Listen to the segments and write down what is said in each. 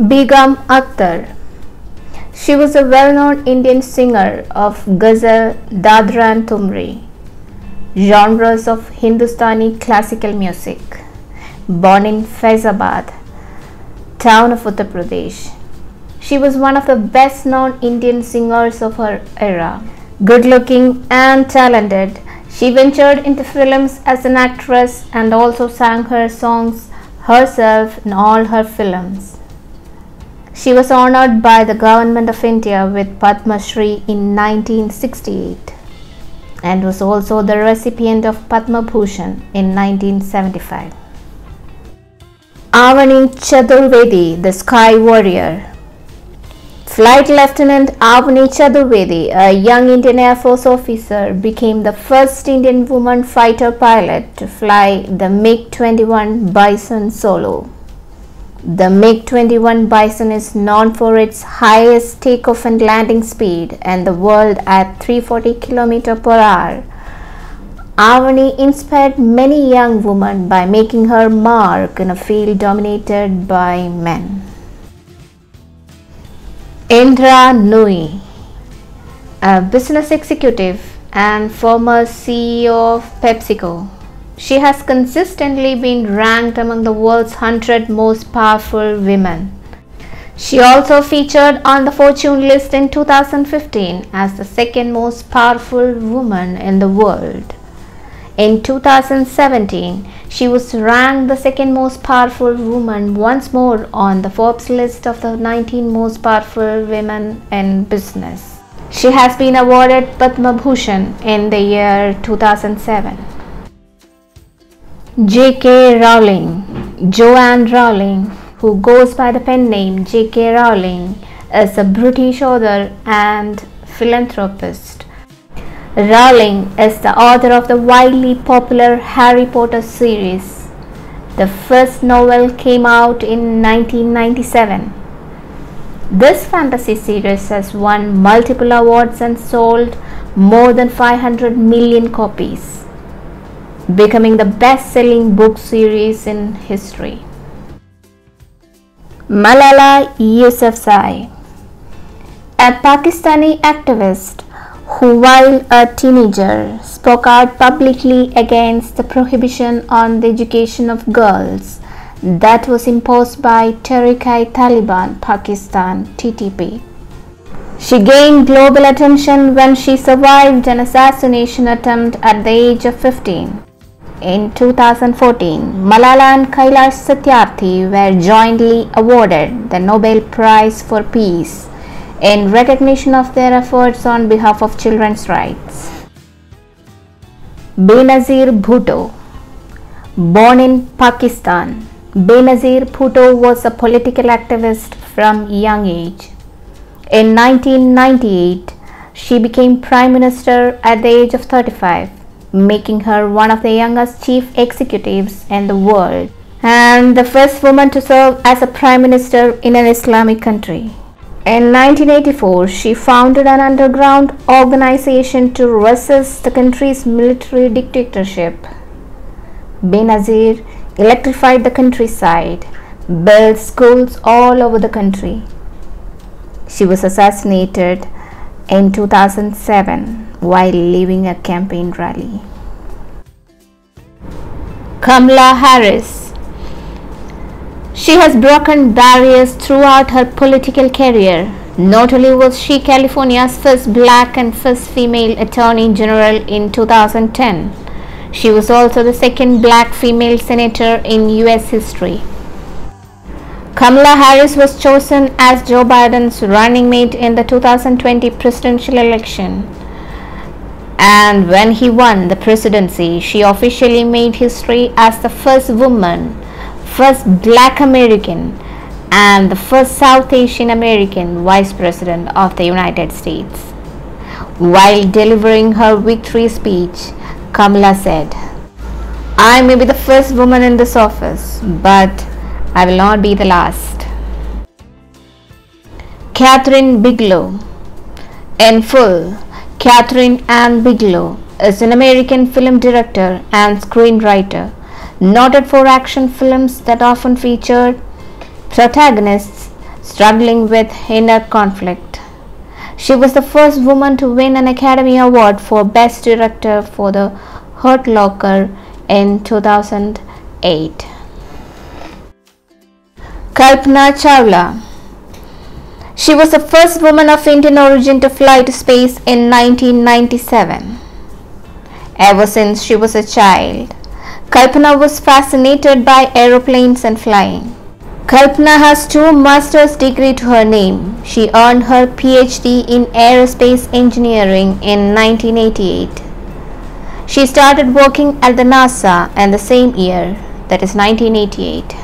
Begum Akhtar. She was a well-known Indian singer of ghazal, dadra and tumri, genres of Hindustani classical music. Born in Faizabad, town of Uttar Pradesh, she was one of the best-known Indian singers of her era. Good-looking and talented, she ventured into films as an actress and also sang her songs herself in all her films. She was honored by the Government of India with Padma Shri in 1968 and was also the recipient of Padma Bhushan in 1975. Avani Chaturvedi, the Sky Warrior. Flight Lieutenant Avani Chaturvedi, a young Indian Air Force officer, became the first Indian woman fighter pilot to fly the MiG-21 Bison solo. The MiG-21 Bison is known for its highest takeoff and landing speed in the world at 340 km per hour. Avani inspired many young women by making her mark in a field dominated by men. Indra Nooyi, a business executive and former CEO of PepsiCo. She has consistently been ranked among the world's 100 most powerful women. She also featured on the Fortune list in 2015 as the second most powerful woman in the world. In 2017, she was ranked the second most powerful woman once more on the Forbes list of the 19 most powerful women in business. She has been awarded Padma Bhushan in the year 2007. J.K. Rowling. Joanne Rowling, who goes by the pen name J.K. Rowling, is a British author and philanthropist. Rowling is the author of the widely popular Harry Potter series. The first novel came out in 1997. This fantasy series has won multiple awards and sold more than 500 million copies, becoming the best-selling book series in history. Malala Yousafzai, a Pakistani activist who, while a teenager, spoke out publicly against the prohibition on the education of girls that was imposed by Tehrik-i-Taliban Pakistan (TTP). She gained global attention when she survived an assassination attempt at the age of 15. In 2014, Malala and Kailash Satyarthi were jointly awarded the Nobel Prize for Peace in recognition of their efforts on behalf of children's rights. Benazir Bhutto. Born in Pakistan, Benazir Bhutto was a political activist from young age. In 1998, she became Prime Minister at the age of 35, making her one of the youngest chief executives in the world and the first woman to serve as a Prime Minister in an Islamic country. In 1984, she founded an underground organization to resist the country's military dictatorship. Benazir electrified the countryside, built schools all over the country. She was assassinated in 2007 while leaving a campaign rally. Kamala Harris. She has broken barriers throughout her political career. Not only was she California's first black and first female Attorney General in 2010, she was also the second black female senator in US history. Kamala Harris was chosen as Joe Biden's running mate in the 2020 presidential election. And when he won the presidency, she officially made history as the first woman, first Black American, and the first South Asian American Vice President of the United States. While delivering her victory speech, Kamala said, "I may be the first woman in this office, but I will not be the last." Kathryn Bigelow. In full, Kathryn Ann Bigelow is an American film director and screenwriter, noted for action films that often featured protagonists struggling with inner conflict. She was the first woman to win an Academy Award for Best Director for The Hurt Locker in 2008. Kalpana Chawla. She was the first woman of Indian origin to fly to space in 1997. Ever since she was a child, Kalpana was fascinated by aeroplanes and flying. Kalpana has 2 master's degrees to her name. She earned her PhD in aerospace engineering in 1988. She started working at the NASA in the same year, that is 1988.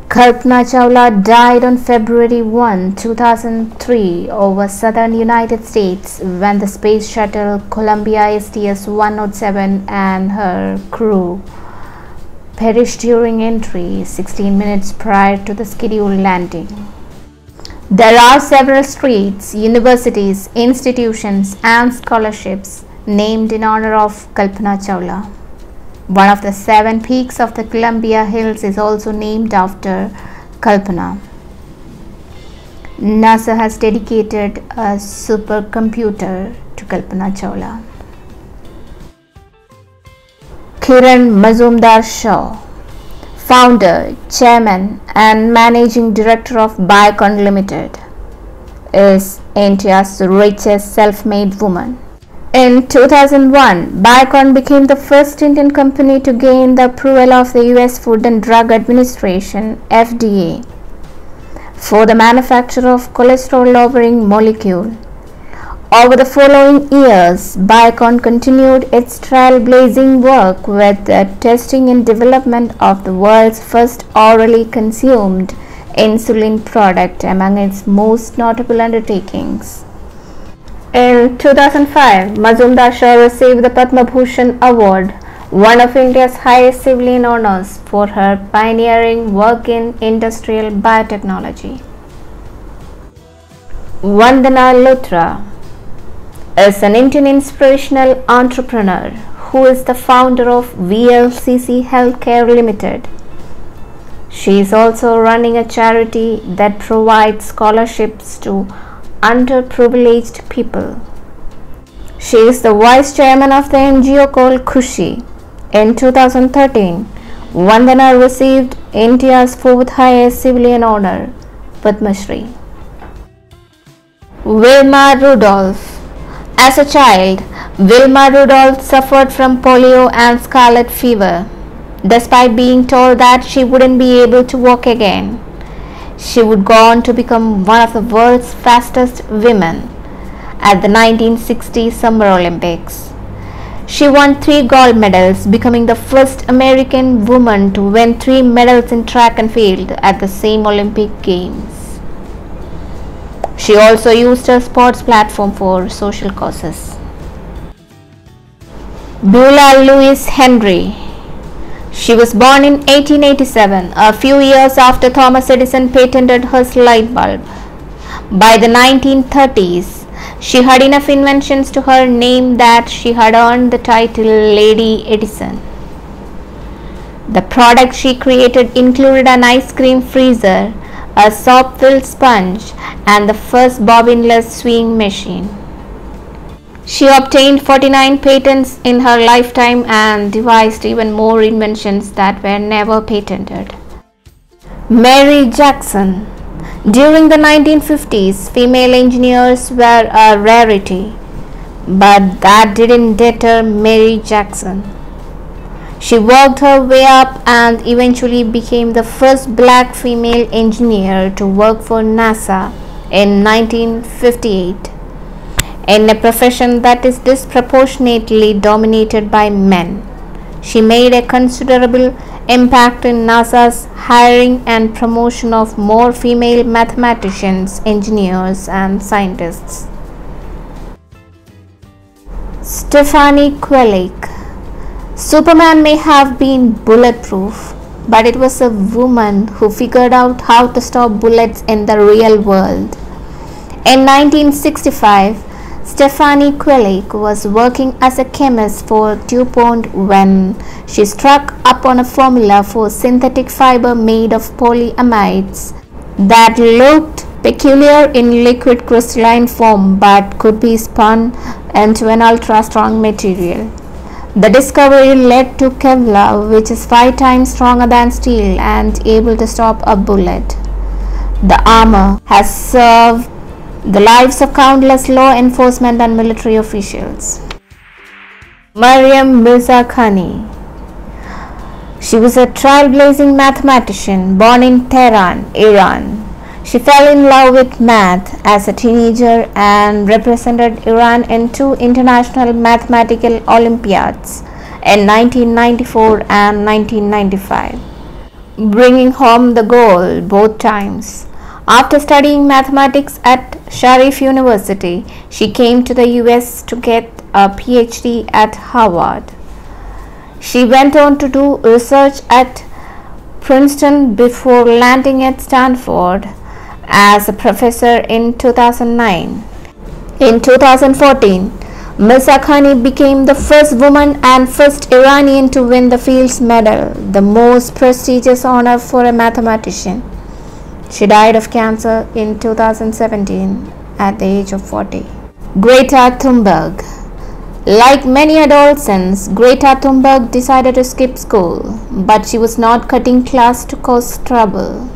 Kalpana Chawla died on February 1, 2003 over southern United States when the space shuttle Columbia STS-107 and her crew perished during entry 16 minutes prior to the scheduled landing. There are several streets, universities, institutions and scholarships named in honor of Kalpana Chawla. One of the 7 peaks of the Columbia Hills is also named after Kalpana. NASA has dedicated a supercomputer to Kalpana Chawla. Kiran Mazumdar-Shaw, founder, chairman and managing director of Biocon Limited, is India's richest self-made woman. In 2001, Biocon became the first Indian company to gain the approval of the US Food and Drug Administration (FDA) for the manufacture of cholesterol-lowering molecule. Over the following years, Biocon continued its trailblazing work with the testing and development of the world's first orally consumed insulin product among its most notable undertakings. In 2005, Mazumdar-Shaw received the Padma Bhushan Award, one of India's highest civilian honors, for her pioneering work in industrial biotechnology. Vandana Luthra is an Indian inspirational entrepreneur who is the founder of VLCC Healthcare Limited. She is also running a charity that provides scholarships to underprivileged people. She is the vice chairman of the NGO called Khushi. In 2013, Vandana received India's 4th highest civilian honor, Padma Shri. Wilma Rudolph. As a child, Wilma Rudolph suffered from polio and scarlet fever. Despite being told that she wouldn't be able to walk again, she would go on to become one of the world's fastest women at the 1960 Summer Olympics. She won 3 gold medals, becoming the first American woman to win 3 medals in track and field at the same Olympic Games. She also used her sports platform for social causes. Beulah Louise Henry. She was born in 1887, a few years after Thomas Edison patented his light bulb. By the 1930s, she had enough inventions to her name that she had earned the title Lady Edison. The products she created included an ice cream freezer, a soap-filled sponge, and the first bobbinless sewing machine. She obtained 49 patents in her lifetime and devised even more inventions that were never patented. Mary Jackson. During the 1950s, female engineers were a rarity, but that didn't deter Mary Jackson. She worked her way up and eventually became the first black female engineer to work for NASA in 1958. In a profession that is disproportionately dominated by men, she made a considerable impact in NASA's hiring and promotion of more female mathematicians, engineers, and scientists. Stephanie Kwolek. Superman may have been bulletproof, but it was a woman who figured out how to stop bullets in the real world. In 1965, Stephanie Kwolek was working as a chemist for DuPont when she struck up on a formula for synthetic fiber made of polyamides that looked peculiar in liquid crystalline form but could be spun into an ultra-strong material. The discovery led to Kevlar, which is 5 times stronger than steel and able to stop a bullet. The armor has served the lives of countless law enforcement and military officials. Maryam Mirzakhani. She was a trailblazing mathematician born in Tehran, Iran. She fell in love with math as a teenager and represented Iran in 2 international mathematical Olympiads in 1994 and 1995, bringing home the gold both times. After studying mathematics at Sharif University, she came to the US to get a PhD at Harvard. She went on to do research at Princeton before landing at Stanford as a professor in 2009. In 2014, Mirzakhani became the first woman and first Iranian to win the Fields Medal, the most prestigious honor for a mathematician. She died of cancer in 2017 at the age of 40. Greta Thunberg. Like many adolescents, Greta Thunberg decided to skip school, but she was not cutting class to cause trouble.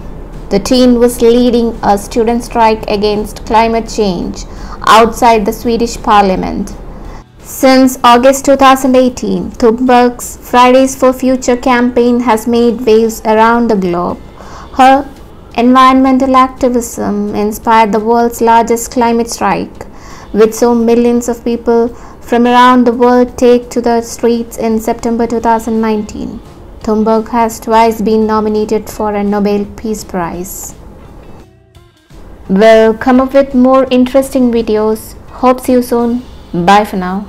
The teen was leading a student strike against climate change outside the Swedish parliament. Since August 2018, Thunberg's Fridays for Future campaign has made waves around the globe. Her environmental activism inspired the world's largest climate strike, which saw millions of people from around the world take to the streets in September 2019. Thunberg has twice been nominated for a Nobel Peace Prize. We'll come up with more interesting videos. Hope see you soon. Bye for now.